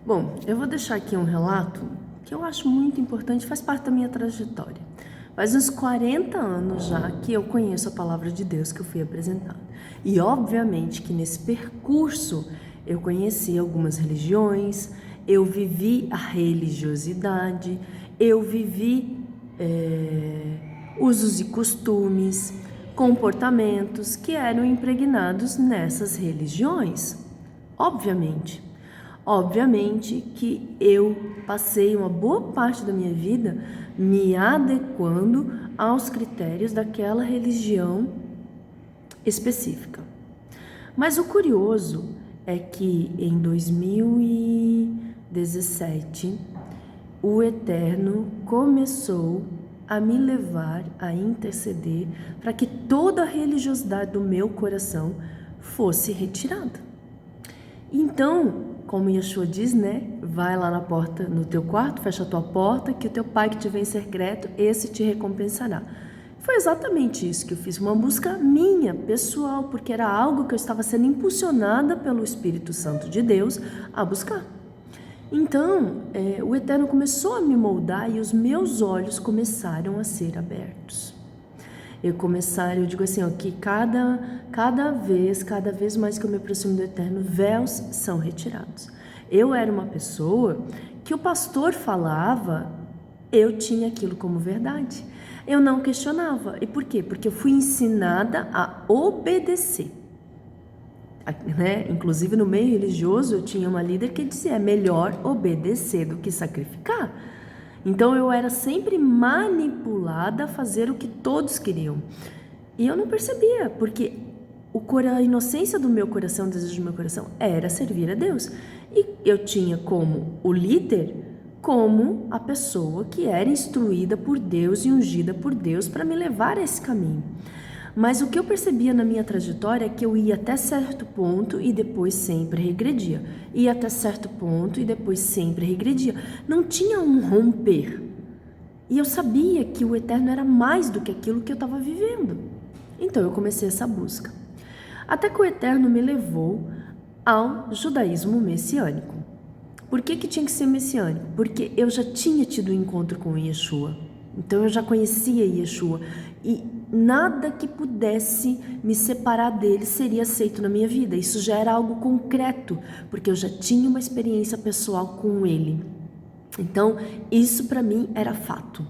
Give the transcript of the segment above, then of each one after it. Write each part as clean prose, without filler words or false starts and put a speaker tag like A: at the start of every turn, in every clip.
A: Bom, eu vou deixar aqui um relato que eu acho muito importante, faz parte da minha trajetória. Faz uns 40 anos já que eu conheço a palavra de Deus que eu fui apresentada. E obviamente que nesse percurso eu conheci algumas religiões, eu vivi a religiosidade, eu vivi usos e costumes, comportamentos que eram impregnados nessas religiões. Obviamente que eu passei uma boa parte da minha vida me adequando aos critérios daquela religião específica. Mas o curioso é que em 2017 o Eterno começou a me levar a interceder para que toda a religiosidade do meu coração fosse retirada. Então, como Yeshua diz, né? Vai lá na porta, no teu quarto, fecha a tua porta, que o teu pai que te vê em secreto, esse te recompensará. Foi exatamente isso que eu fiz, uma busca minha, pessoal, porque era algo que eu estava sendo impulsionada pelo Espírito Santo de Deus a buscar. Então, o Eterno começou a me moldar e os meus olhos começaram a ser abertos. Eu digo assim, ó, que cada vez mais que eu me aproximo do Eterno, véus são retirados. Eu era uma pessoa que o pastor falava, eu tinha aquilo como verdade. Eu não questionava. E por quê? Porque eu fui ensinada a obedecer. Né? Inclusive no meio religioso eu tinha uma líder que dizia, é melhor obedecer do que sacrificar. Então eu era sempre manipulada a fazer o que todos queriam. E eu não percebia, porque a inocência do meu coração, o desejo do meu coração era servir a Deus. E eu tinha como o líder, como a pessoa que era instruída por Deus e ungida por Deus para me levar a esse caminho. Mas o que eu percebia na minha trajetória é que eu ia até certo ponto e depois sempre regredia. Ia até certo ponto e depois sempre regredia. Não tinha um romper. E eu sabia que o Eterno era mais do que aquilo que eu estava vivendo. Então eu comecei essa busca. Até que o Eterno me levou ao judaísmo messiânico. Por que tinha que ser messiânico? Porque eu já tinha tido um encontro com Yeshua. Então eu já conhecia Yeshua e nada que pudesse me separar dele seria aceito na minha vida. Isso já era algo concreto, porque eu já tinha uma experiência pessoal com ele. Então isso para mim era fato.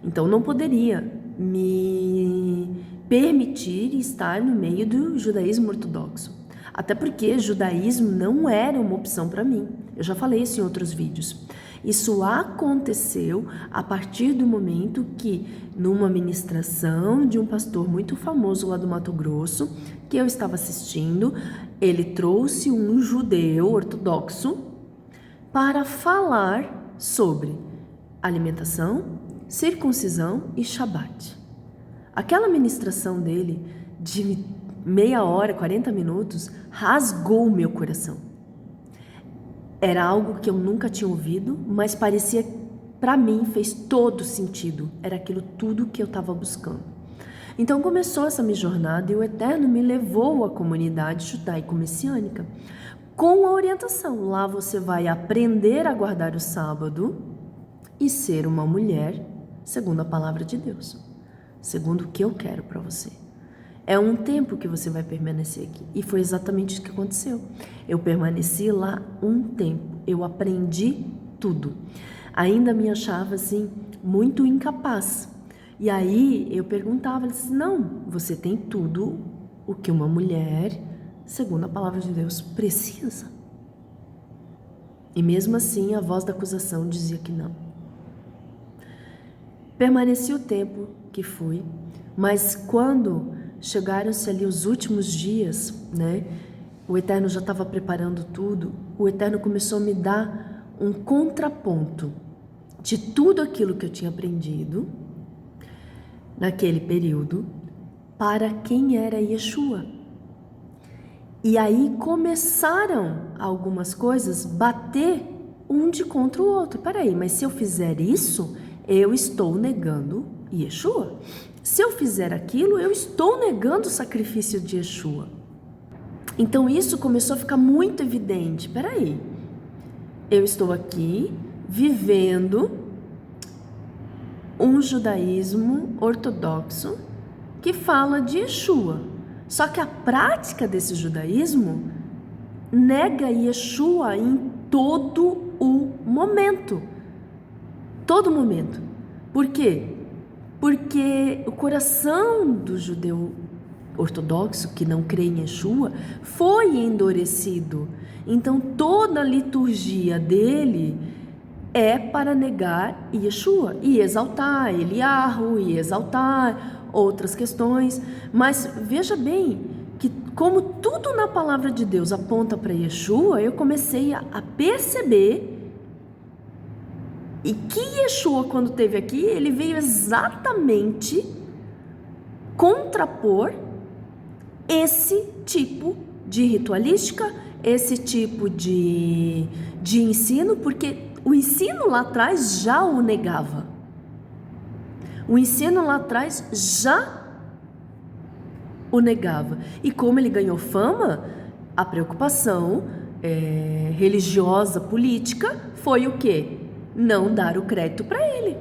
A: Então não poderia me permitir estar no meio do judaísmo ortodoxo. Até porque judaísmo não era uma opção para mim. Eu já falei isso em outros vídeos. Isso aconteceu a partir do momento que, numa ministração de um pastor muito famoso lá do Mato Grosso, que eu estava assistindo, ele trouxe um judeu ortodoxo para falar sobre alimentação, circuncisão e Shabat. Aquela ministração dele, de meia hora, 40 minutos, rasgou o meu coração. Era algo que eu nunca tinha ouvido, mas parecia, para mim, fez todo sentido. Era aquilo tudo que eu estava buscando. Então começou essa minha jornada e o Eterno me levou à comunidade judaico-messiânica com a orientação. Lá você vai aprender a guardar o sábado e ser uma mulher segundo a palavra de Deus, segundo o que eu quero para você. É um tempo que você vai permanecer aqui. E foi exatamente isso que aconteceu. Eu permaneci lá um tempo. Eu aprendi tudo. Ainda me achava assim, muito incapaz. E aí eu perguntava, disse, não, você tem tudo o que uma mulher, segundo a palavra de Deus, precisa. E mesmo assim a voz da acusação dizia que não. Permaneci o tempo que fui, mas quando chegaram-se ali os últimos dias, né? O Eterno já estava preparando tudo. O Eterno começou a me dar um contraponto de tudo aquilo que eu tinha aprendido naquele período para quem era Yeshua. E aí começaram algumas coisas bater um de contra o outro. Peraí, mas se eu fizer isso, eu estou negando Yeshua. Se eu fizer aquilo, eu estou negando o sacrifício de Yeshua. Então isso começou a ficar muito evidente. Peraí, eu estou aqui vivendo um judaísmo ortodoxo que fala de Yeshua. Só que a prática desse judaísmo nega Yeshua em todo o momento. Todo momento. Por quê? Porque o coração do judeu ortodoxo, que não crê em Yeshua, foi endurecido. Então toda a liturgia dele é para negar Yeshua e exaltar Eliarro e exaltar outras questões. Mas veja bem que como tudo na palavra de Deus aponta para Yeshua, eu comecei a perceber e que Yeshua, quando esteve aqui, ele veio exatamente contrapor esse tipo de ritualística, esse tipo de ensino, porque o ensino lá atrás já o negava. O ensino lá atrás já o negava. E como ele ganhou fama, a preocupação religiosa, política, foi o quê? Não dar o crédito para ele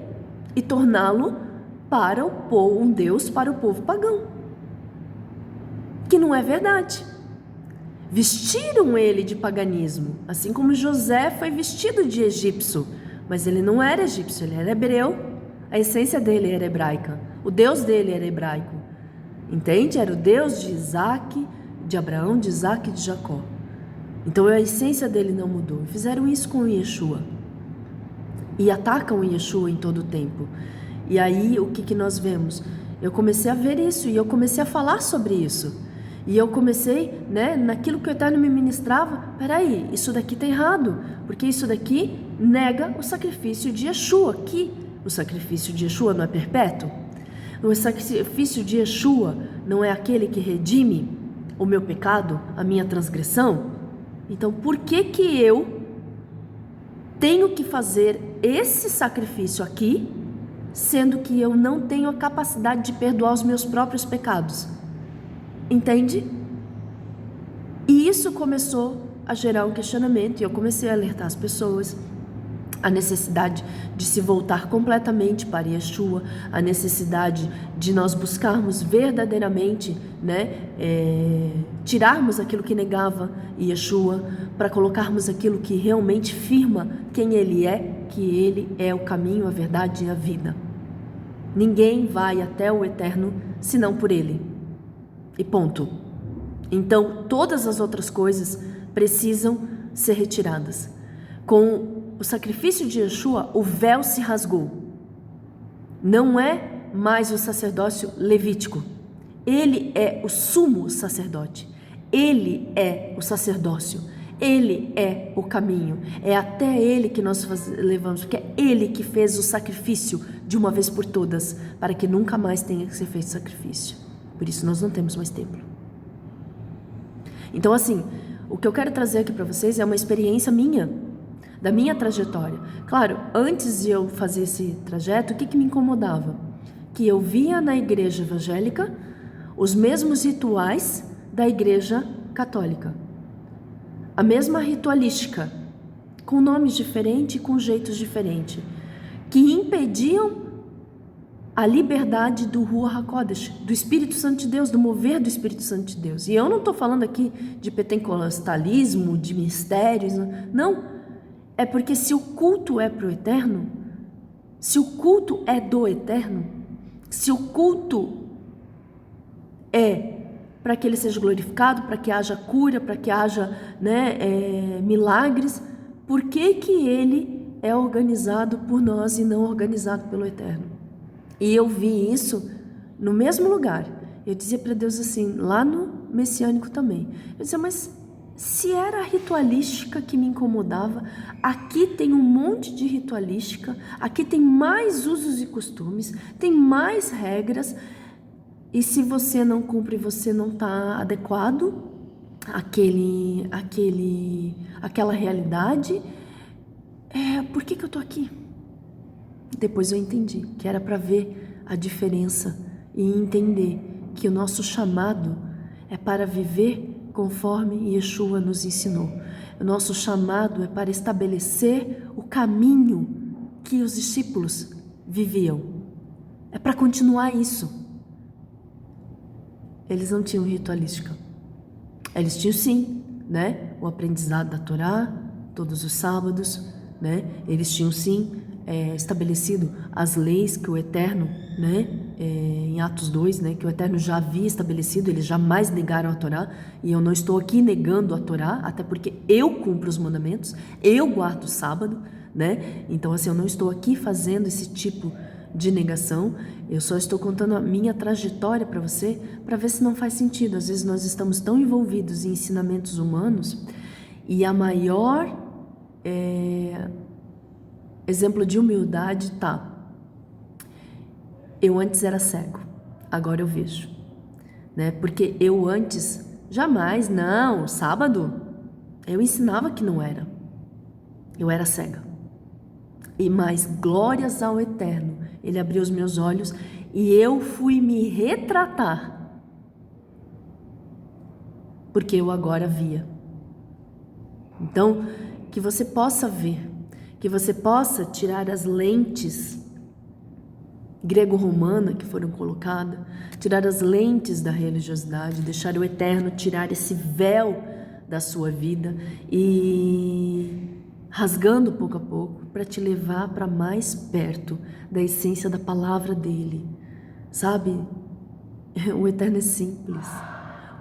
A: e torná-lo para o povo, um Deus para o povo pagão. Que não é verdade. Vestiram ele de paganismo, assim como José foi vestido de egípcio, mas ele não era egípcio, ele era hebreu. A essência dele era hebraica, o Deus dele era hebraico, entende? Era o Deus de Isaac, de Abraão, de Isaac e de Jacó. Então a essência dele não mudou. Fizeram isso com o Yeshua e atacam o Yeshua em todo o tempo. E aí o que nós vemos? Eu comecei a ver isso e eu comecei a falar sobre isso. E eu comecei, naquilo que o Eterno me ministrava, peraí, isso daqui está errado, porque isso daqui nega o sacrifício de Yeshua, que o sacrifício de Yeshua não é perpétuo. O sacrifício de Yeshua não é aquele que redime o meu pecado, a minha transgressão. Então, por que eu tenho que fazer esse sacrifício aqui, sendo que eu não tenho a capacidade de perdoar os meus próprios pecados? Entende? E isso começou a gerar um questionamento e eu comecei a alertar as pessoas a necessidade de se voltar completamente para Yeshua, a necessidade de nós buscarmos verdadeiramente, tirarmos aquilo que negava Yeshua, para colocarmos aquilo que realmente firma quem Ele é, que Ele é o caminho, a verdade e a vida. Ninguém vai até o Eterno senão por Ele. E ponto. Então, todas as outras coisas precisam ser retiradas. Com o sacrifício de Yeshua, o véu se rasgou. Não é mais o sacerdócio levítico. Ele é o sumo sacerdote. Ele é o sacerdócio. Ele é o caminho. É até Ele que nós levamos, porque é Ele que fez o sacrifício de uma vez por todas, para que nunca mais tenha que ser feito sacrifício. Por isso nós não temos mais templo. Então assim, o que eu quero trazer aqui para vocês é uma experiência minha, da minha trajetória. Claro, antes de eu fazer esse trajeto, o que me incomodava? Que eu via na igreja evangélica os mesmos rituais da igreja católica. A mesma ritualística, com nomes diferentes e com jeitos diferentes, que impediam a liberdade do Ruach HaKodesh, do Espírito Santo de Deus, do mover do Espírito Santo de Deus. E eu não estou falando aqui de pentecostalismo, de mistérios, não. É porque se o culto é para o Eterno, se o culto é do Eterno, se o culto é para que Ele seja glorificado, para que haja cura, para que haja milagres, por que Ele é organizado por nós e não organizado pelo Eterno? E eu vi isso no mesmo lugar. Eu dizia para Deus assim, lá no Messiânico também. Eu dizia, mas se era a ritualística que me incomodava, aqui tem um monte de ritualística, aqui tem mais usos e costumes, tem mais regras, e se você não cumpre, você não está adequado àquela realidade, por que eu estou aqui? Depois eu entendi que era para ver a diferença e entender que o nosso chamado é para viver conforme Yeshua nos ensinou. O nosso chamado é para estabelecer o caminho que os discípulos viviam. É para continuar isso. Eles não tinham ritualística. Eles tinham sim, né? O aprendizado da Torá, todos os sábados, né? Eles tinham sim estabelecido as leis que o Eterno, né? Em Atos 2, né? Que o Eterno já havia estabelecido, eles jamais negaram a Torá. E eu não estou aqui negando a Torá, até porque eu cumpro os mandamentos, eu guardo o sábado, né? Então assim, eu não estou aqui fazendo esse tipo de negação, eu só estou contando a minha trajetória para você, para ver se não faz sentido. Às vezes nós estamos tão envolvidos em ensinamentos humanos e a maior exemplo de humildade eu antes era cego, agora eu vejo, né? Porque eu antes jamais, não, sábado eu ensinava que não era, eu era cega. E mais glórias ao Eterno, Ele abriu os meus olhos e eu fui me retratar, porque eu agora via. Então, que você possa ver, que você possa tirar as lentes grego-romana que foram colocadas, tirar as lentes da religiosidade, deixar o Eterno tirar esse véu da sua vida e rasgando pouco a pouco para te levar para mais perto da essência da palavra dele, sabe? O Eterno é simples.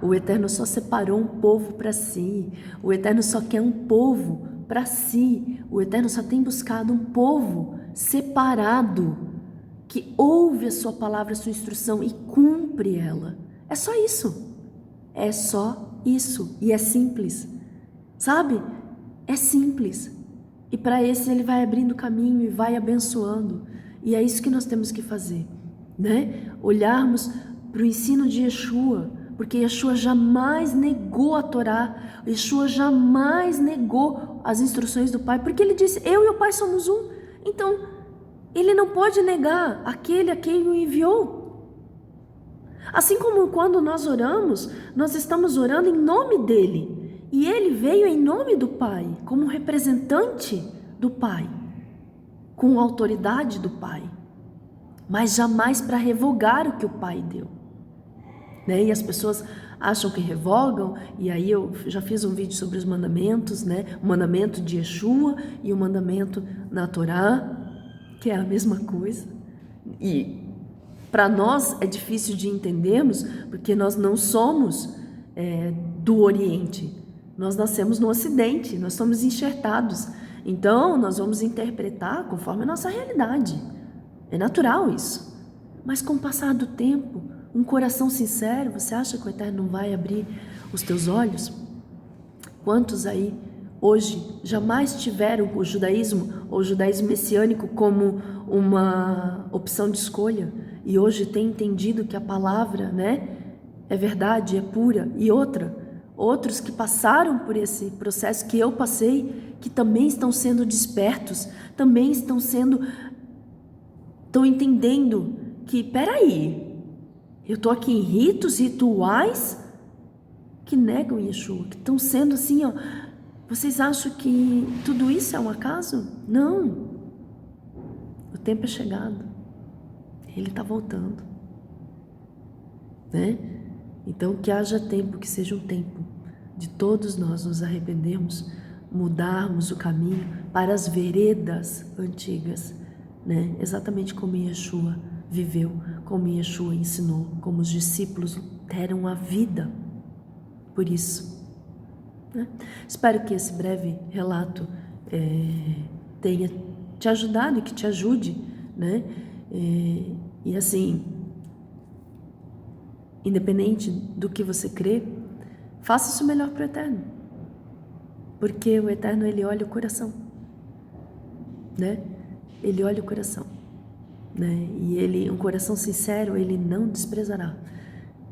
A: O Eterno só separou um povo para si. O Eterno só quer um povo para si. O Eterno só tem buscado um povo separado, que ouve a sua palavra, a sua instrução e cumpre ela. É só isso. É só isso. E é simples. Sabe? É simples. E para esse ele vai abrindo caminho e vai abençoando. E é isso que nós temos que fazer, né? Olharmos para o ensino de Yeshua, porque Yeshua jamais negou a Torá, Yeshua jamais negou as instruções do Pai, porque ele disse, eu e o Pai somos um. Então, ele não pode negar aquele a quem o enviou. Assim como quando nós oramos, nós estamos orando em nome dele. E ele veio em nome do Pai, como representante do Pai, com a autoridade do Pai, mas jamais para revogar o que o Pai deu, né? E as pessoas acham que revogam, e aí eu já fiz um vídeo sobre os mandamentos, né? O mandamento de Yeshua e o mandamento na Torá, que é a mesma coisa. E para nós é difícil de entendermos, porque nós não somos do Oriente. Nós nascemos no Ocidente, nós somos enxertados. Então, nós vamos interpretar conforme a nossa realidade. É natural isso. Mas com o passar do tempo, um coração sincero, você acha que o Eterno não vai abrir os teus olhos? Quantos aí hoje jamais tiveram o judaísmo ou o judaísmo messiânico como uma opção de escolha e hoje têm entendido que a palavra, né, é verdade, é pura? E outros que passaram por esse processo que eu passei, que também estão sendo despertos, também estão entendendo que, peraí, eu estou aqui em rituais que negam Yeshua, que estão sendo assim, ó, vocês acham que tudo isso é um acaso? Não, o tempo é chegado, ele está voltando, né? Então, que haja tempo, que seja um tempo de todos nós nos arrependermos, mudarmos o caminho para as veredas antigas, né? Exatamente como Yeshua viveu, como Yeshua ensinou, como os discípulos deram a vida por isso, né? Espero que esse breve relato tenha te ajudado e que te ajude, né? E assim, independente do que você crê, faça o seu melhor para o Eterno, porque o Eterno, ele olha o coração, né? Ele olha o coração, né? E um coração sincero, ele não desprezará.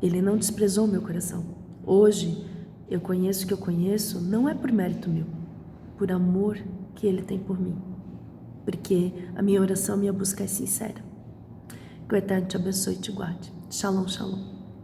A: Ele não desprezou o meu coração. Hoje eu conheço o que eu conheço, não é por mérito meu, por amor que ele tem por mim, porque a minha oração, minha busca é sincera. Que o Eterno te abençoe e te guarde. Shalom, shalom.